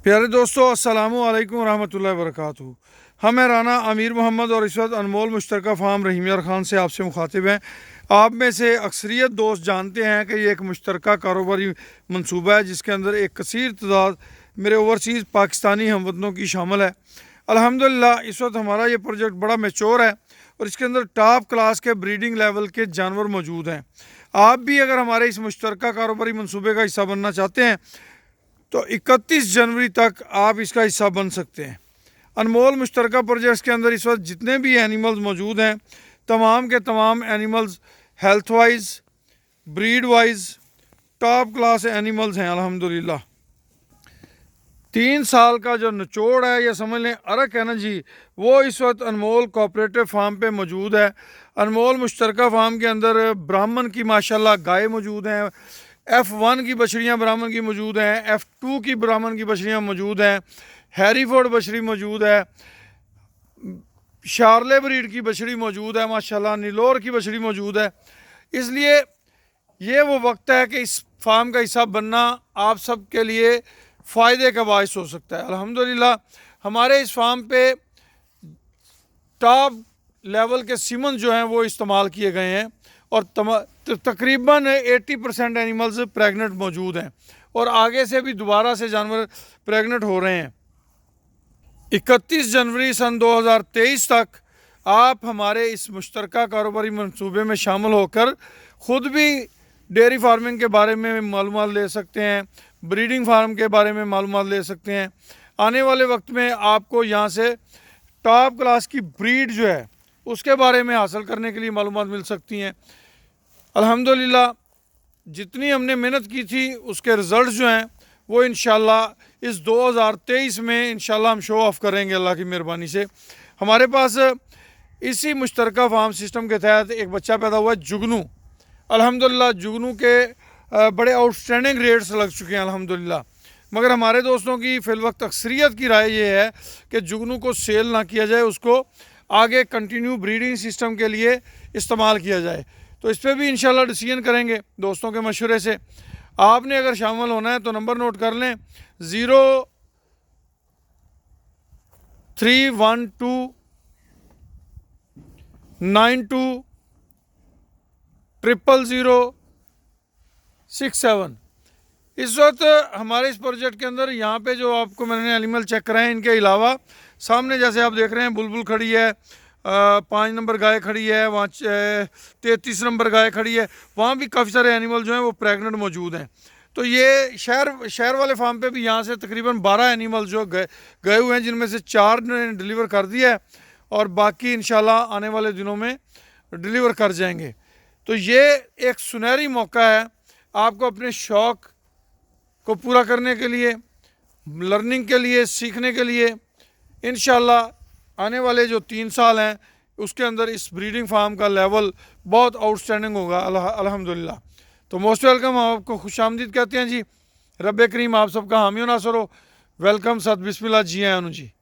प्यारे दोस्तों, अस्सलामु अलैकुम रहमतुल्लाहि व बरकातुहू। हम हैं राना अमीर मोहम्मद और इस वक्त अनमोल मुश्तरका फार्म रहीम यार ख़ान से आपसे मुखातिब हैं। आप में से अक्सरियत दोस्त जानते हैं कि ये एक मुश्तरका कारोबारी मनसूबा है जिसके अंदर एक कसीर तादाद मेरे ओवरसीज़ पाकिस्तानी हमवतनों की शामिल है। अल्हम्दुलिल्लाह इस वक्त हमारा ये प्रोजेक्ट बड़ा मैच्योर है और इसके अंदर टॉप क्लास के ब्रीडिंग लेवल के जानवर मौजूद हैं। आप भी अगर हमारे इस मुश्तरका कारोबारी मनसूबे का हिस्सा बनना चाहते हैं तो 31 जनवरी तक आप इसका हिस्सा बन सकते हैं। अनमोल मुश्तरका प्रोजेक्ट्स के अंदर इस वक्त जितने भी एनिमल्स मौजूद हैं, तमाम के तमाम animals health wise, breed wise top class animals हैं। अल्हम्दुलिल्लाह 3 साल का जो निचोड़ है या समझ लें अरक है ना जी, वो इस वक्त अनमोल कोऑपरेटिव फार्म पे मौजूद है। अनमोल मुश्तरका फार्म के अंदर ब्राह्मण की माशाल्लाह गाय मौजूद हैं, F1 की बछड़ियाँ ब्राह्मण की मौजूद हैं, F2 की ब्राह्मण की बछड़ियाँ मौजूद हैं, हैरीफोर्ड बछड़ी मौजूद है, शार्ले ब्रीड की बछड़ी मौजूद है, माशाल्लाह नीलोर की बछड़ी मौजूद है। इसलिए ये वो वक्त है कि इस फार्म का हिस्सा बनना आप सब के लिए फ़ायदे का बायस हो सकता है। अल्हम्दुलिल्लाह हमारे इस फार्म पे टॉप लेवल के सीमन जो हैं वो इस्तेमाल किए गए हैं और तकरीबन 80% एनिमल्स प्रेग्नेंट मौजूद हैं और आगे से भी दोबारा से जानवर प्रेग्नेंट हो रहे हैं। 31 जनवरी सन 2023 तक आप हमारे इस मुश्तरका कारोबारी मनसूबे में शामिल होकर ख़ुद भी डेयरी फार्मिंग के बारे में मालूमात ले सकते हैं, ब्रीडिंग फार्म के बारे में मालूमात ले सकते हैं। आने वाले वक्त में आपको यहाँ से टॉप क्लास की ब्रीड जो है उसके बारे में हासिल करने के लिए मालूमात मिल सकती हैं। अल्हम्दुलिल्लाह जितनी हमने मेहनत की थी उसके रिज़ल्ट जो हैं वो इंशाल्लाह इस 2023 में इंशाल्लाह हम शो ऑफ़ करेंगे अल्लाह की मेहरबानी से। हमारे पास इसी मुश्तरका फार्म सिस्टम के तहत एक बच्चा पैदा हुआ है जुगनू। अल्हम्दुलिल्लाह जुगनू के बड़े आउटस्टैंडिंग रेट्स लग चुके हैं अल्हम्दुलिल्लाह। मगर हमारे दोस्तों की फ़िलवक्त अक्सरियत की राय ये है कि जुगनू को सेल ना किया जाए, उसको आगे कंटिन्यू ब्रीडिंग सिस्टम के लिए इस्तेमाल किया जाए। तो इस पर भी इंशाल्लाह डिसीजन करेंगे दोस्तों के मशवरे से। आपने अगर शामिल होना है तो नंबर नोट कर लें 0312920067। इस वक्त हमारे इस प्रोजेक्ट के अंदर यहाँ पे जो आपको मैंने एनिमल चेक कराए इनके अलावा सामने जैसे आप देख रहे हैं बुलबुल खड़ी है, 5 नंबर गाय खड़ी है, वहाँ 33 नंबर गाय खड़ी है, वहाँ भी काफ़ी सारे एनिमल जो हैं वो प्रेग्नेंट मौजूद हैं। तो ये शहर वाले फार्म पे भी यहाँ से तकरीबन 12 एनिमल जो गए हुए हैं, जिनमें से 4 ने डिलीवर कर दिया है और बाकी इंशाल्लाह आने वाले दिनों में डिलीवर कर जाएंगे। तो ये एक सुनहरी मौका है आपको अपने शौक़ को पूरा करने के लिए, लर्निंग के लिए, सीखने के लिए। इंशाल्लाह आने वाले जो 3 साल हैं उसके अंदर इस ब्रीडिंग फार्म का लेवल बहुत आउटस्टैंडिंग होगा अल्हम्दुलिल्लाह। तो मोस्ट वेलकम, हम आपको खुशामदीद कहते हैं जी। रब करीम आप सबका हामी नासर हो। वेलकम, सत बिस्मिल्लाह, जी आया जी।